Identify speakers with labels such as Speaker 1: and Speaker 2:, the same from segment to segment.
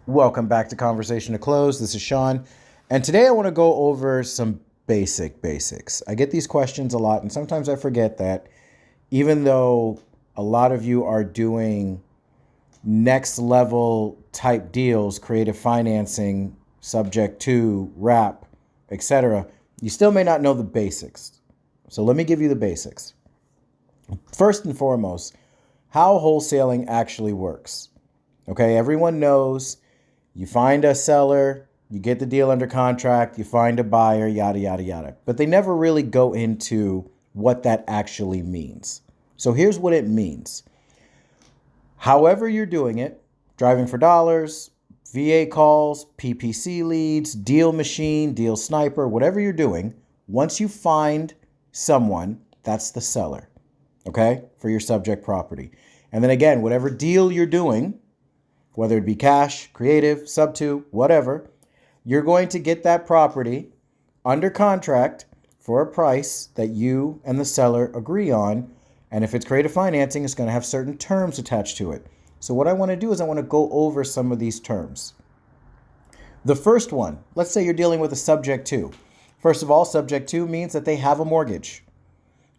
Speaker 1: Welcome back to Conversation to Close. This is Sean, and today I want to go over some basics. I get these questions a lot, and sometimes I forget that even though a lot of you are doing next level type deals, creative financing, subject to wrap, etc., you still may not know the basics. So let me give you the basics. First and foremost, how wholesaling actually works. Okay, everyone knows you find a seller, you get the deal under contract, you find a buyer, yada, yada, yada. But they never really go into what that actually means. So here's what it means. However you're doing it, driving for dollars, VA calls, PPC leads, deal machine, deal sniper, whatever you're doing, once you find someone, that's the seller, okay, for your subject property. And then again, whatever deal you're doing, whether it be cash, creative, sub to, whatever, you're going to get that property under contract for a price that you and the seller agree on. And if it's creative financing, it's going to have certain terms attached to it. So what I want to do is I want to go over some of these terms. The first one, let's say you're dealing with a subject to. First of all, subject to means that they have a mortgage.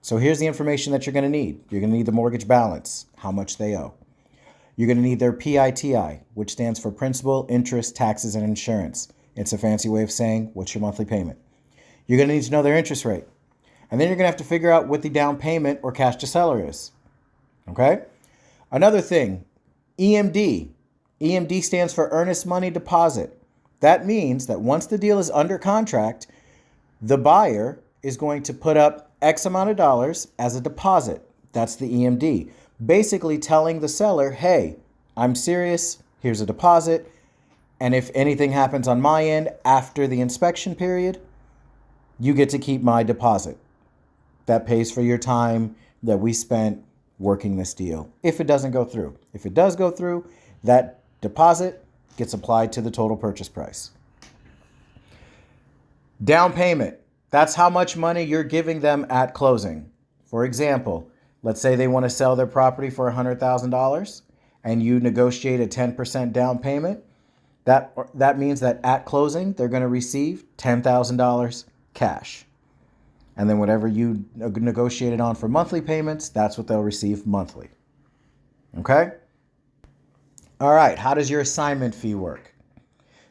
Speaker 1: So here's the information that you're going to need. You're going to need the mortgage balance, how much they owe. You're going to need their PITI, which stands for principal, interest, taxes, and insurance. It's a fancy way of saying, what's your monthly payment? You're going to need to know their interest rate. And then you're going to have to figure out what the down payment or cash to seller is. Okay? Another thing, EMD. EMD stands for earnest money deposit. That means that once the deal is under contract, the buyer is going to put up X amount of dollars as a deposit. That's the EMD. Basically telling the seller, hey, I'm serious, here's a deposit, and if anything happens on my end after the inspection period, you get to keep my deposit. That pays for your time that we spent working this deal, if it doesn't go through. If it does go through, that deposit gets applied to the total purchase price. Down payment, that's how much money you're giving them at closing. For example, let's say they want to sell their property for $100,000 and you negotiate a 10% down payment. That means that at closing, they're going to receive $10,000 cash. And then whatever you negotiated on for monthly payments, that's what they'll receive monthly. Okay? All right, how does your assignment fee work?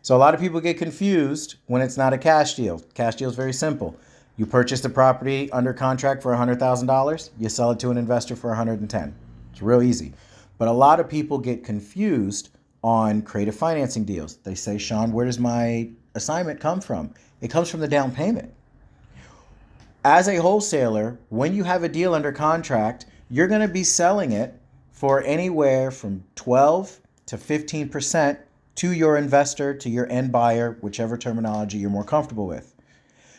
Speaker 1: So a lot of people get confused when it's not a cash deal. Cash deal is very simple. You purchase the property under contract for $100,000. You sell it to an investor for $110,000. It's real easy. But a lot of people get confused on creative financing deals. They say, Sean, where does my assignment come from? It comes from the down payment. As a wholesaler, when you have a deal under contract, you're going to be selling it for anywhere from 12 to 15% to your investor, to your end buyer, whichever terminology you're more comfortable with.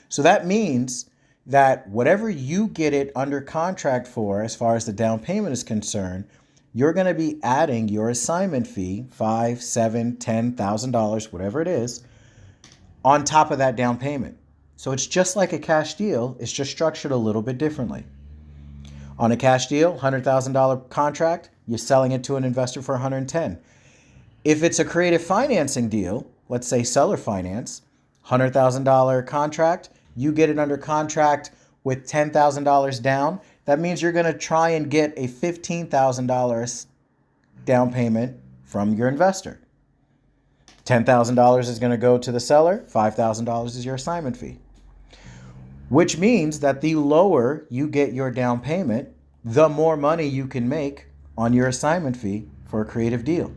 Speaker 1: So that means that whatever you get it under contract for, as far as the down payment is concerned, you're going to be adding your assignment fee, $5,000, $7,000, $10,000, whatever it is, on top of that down payment. So it's just like a cash deal. It's just structured a little bit differently. On a cash deal, $100,000 contract, you're selling it to an investor for $110,000. If it's a creative financing deal, let's say seller finance, $100,000 contract, you get it under contract with $10,000 down. That means you're going to try and get a $15,000 down payment from your investor. $10,000 is going to go to the seller. $5,000 is your assignment fee. Which means that the lower you get your down payment, the more money you can make on your assignment fee for a creative deal.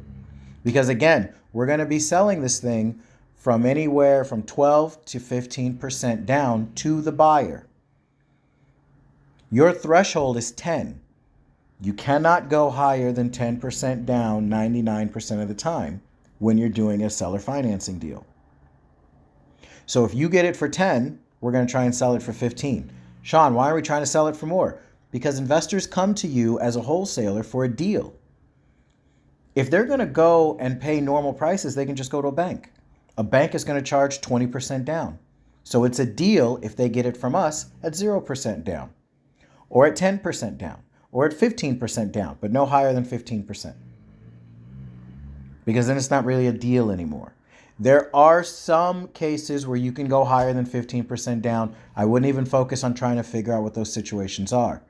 Speaker 1: Because again, we're going to be selling this thing from anywhere from 12 to 15% down to the buyer. Your threshold is 10. You cannot go higher than 10% down 99% of the time when you're doing a seller financing deal. So if you get it for 10, we're going to try and sell it for 15. Sean, why are we trying to sell it for more? Because investors come to you as a wholesaler for a deal. If they're going to go and pay normal prices, they can just go to a bank. A bank is going to charge 20% down. So it's a deal if they get it from us at 0% down, or at 10% down, or at 15% down, but no higher than 15%. because then it's not really a deal anymore. There are some cases where you can go higher than 15% down. I wouldn't even focus on trying to figure out what those situations are,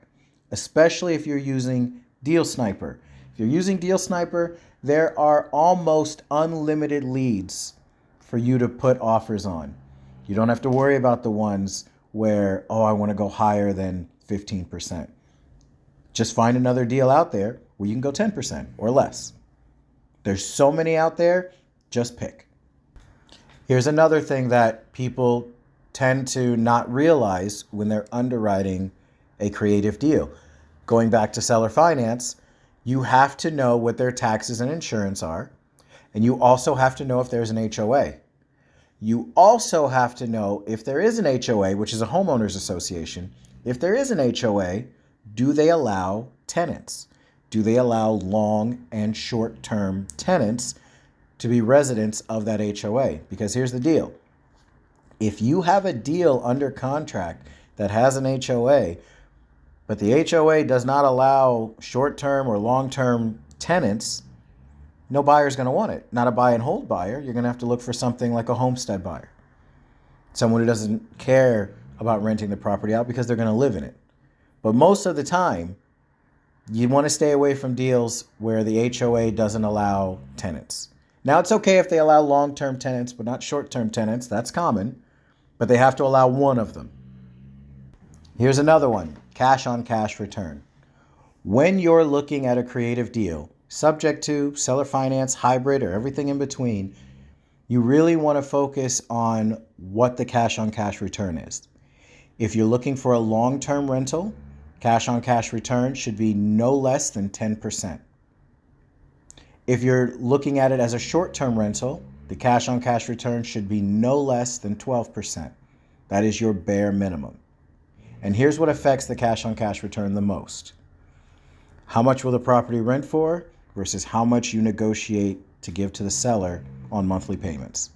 Speaker 1: especially if you're using Deal Sniper. If you're using Deal Sniper, there are almost unlimited leads for you to put offers on. You don't have to worry about the ones where, oh, I want to go higher than 15%. Just find another deal out there where you can go 10% or less. There's so many out there, just pick. Here's another thing that people tend to not realize when they're underwriting a creative deal. Going back to seller finance, you have to know what their taxes and insurance are, and you also have to know if there's an HOA. You also have to know if there is an HOA, which is a homeowners association. If there is an HOA, do they allow tenants? Do they allow long and short-term tenants to be residents of that HOA? Because here's the deal. If you have a deal under contract that has an HOA, but the HOA does not allow short-term or long-term tenants, no buyer's going to want it. Not a buy and hold buyer. You're going to have to look for something like a homestead buyer. Someone who doesn't care about renting the property out because they're going to live in it. But most of the time, you want to stay away from deals where the HOA doesn't allow tenants. Now, it's okay if they allow long-term tenants, but not short-term tenants. That's common. But they have to allow one of them. Here's another one, cash-on-cash return. When you're looking at a creative deal, subject to seller finance, hybrid, or everything in between, you really want to focus on what the cash-on-cash return is. If you're looking for a long-term rental, cash-on-cash return should be no less than 10%. If you're looking at it as a short-term rental, the cash-on-cash return should be no less than 12%. That is your bare minimum. And here's what affects the cash-on-cash return the most. How much will the property rent for versus how much you negotiate to give to the seller on monthly payments.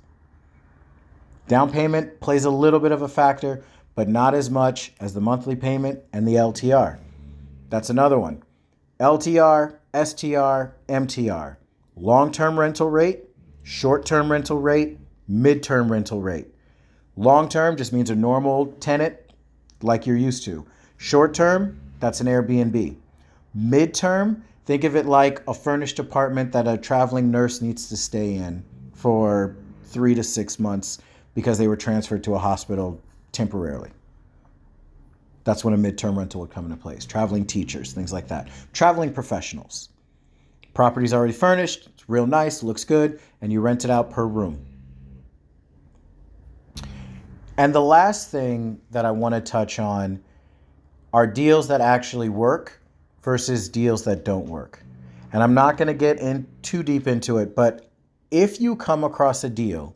Speaker 1: Down payment plays a little bit of a factor, but not as much as the monthly payment and the LTR. That's another one. LTR, STR, MTR. Long-term rental rate, short-term rental rate, mid-term rental rate. Long-term just means a normal tenant like you're used to. Short-term, that's an Airbnb. Mid-term, think of it like a furnished apartment that a traveling nurse needs to stay in for 3 to 6 months because they were transferred to a hospital temporarily. That's when a mid-term rental would come into place. Traveling teachers, things like that. Traveling professionals. Property's already furnished, it's real nice, looks good, and you rent it out per room. And the last thing that I want to touch on are deals that actually work versus deals that don't work. And I'm not going to get in too deep into it, but if you come across a deal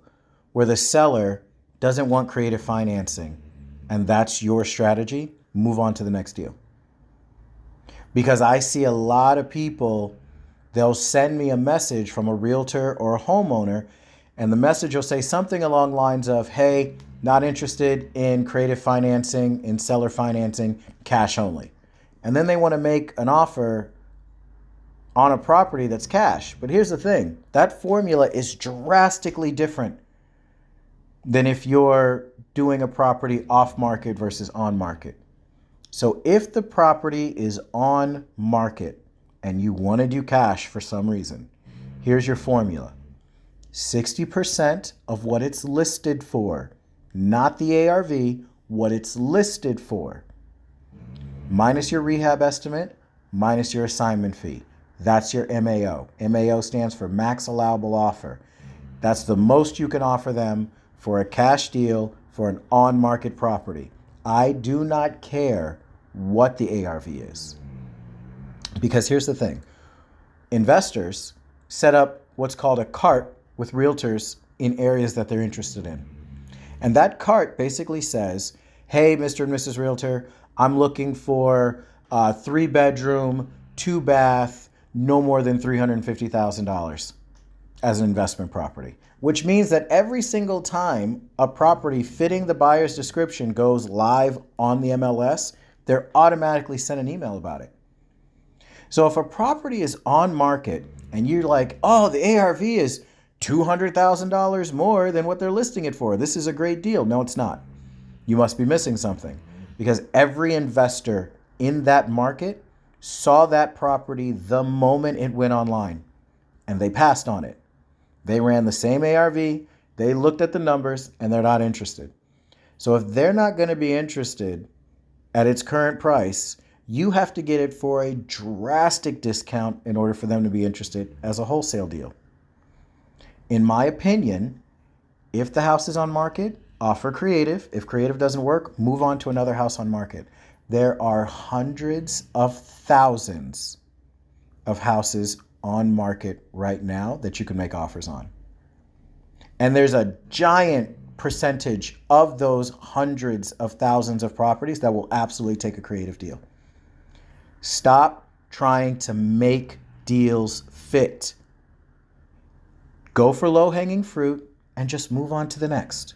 Speaker 1: where the seller doesn't want creative financing and that's your strategy, move on to the next deal. Because I see a lot of people, they'll send me a message from a realtor or a homeowner, and the message will say something along the lines of, hey, not interested in creative financing, in seller financing, cash only. And then they want to make an offer on a property that's cash. But here's the thing, that formula is drastically different than if you're doing a property off market versus on market. So if the property is on market and you want to do cash for some reason, here's your formula. 60% of what it's listed for, not the ARV, what it's listed for, minus your rehab estimate, minus your assignment fee. That's your MAO. MAO stands for max allowable offer. That's the most you can offer them for a cash deal for an on-market property. I do not care what the ARV is. Because here's the thing. Investors set up what's called a cart with realtors in areas that they're interested in. And that cart basically says, hey, Mr. and Mrs. Realtor, I'm looking for a 3-bedroom, 2-bath, no more than $350,000 as an investment property. Which means that every single time a property fitting the buyer's description goes live on the MLS, they're automatically sent an email about it. So if a property is on market and you're like, oh, the ARV is $200,000 more than what they're listing it for. This is a great deal. No, it's not. You must be missing something, because every investor in that market saw that property the moment it went online, and they passed on it. They ran the same ARV, they looked at the numbers, and they're not interested. So if they're not going to be interested at its current price, you have to get it for a drastic discount in order for them to be interested as a wholesale deal. In my opinion, if the house is on market, offer creative. If creative doesn't work, move on to another house on market. There are hundreds of thousands of houses on market right now that you can make offers on. And there's a giant percentage of those hundreds of thousands of properties that will absolutely take a creative deal. Stop trying to make deals fit. Go for low-hanging fruit and just move on to the next.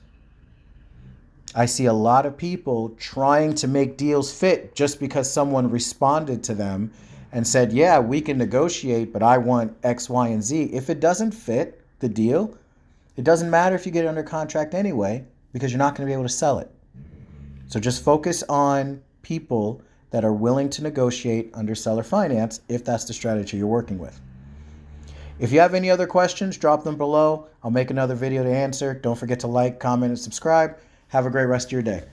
Speaker 1: I see a lot of people trying to make deals fit just because someone responded to them and said, yeah, we can negotiate, but I want X, Y, and Z. If it doesn't fit the deal, it doesn't matter if you get it under contract anyway, because you're not going to be able to sell it. So just focus on people that are willing to negotiate under seller finance if that's the strategy you're working with. If you have any other questions, drop them below. I'll make another video to answer. Don't forget to like, comment, and subscribe. Have a great rest of your day.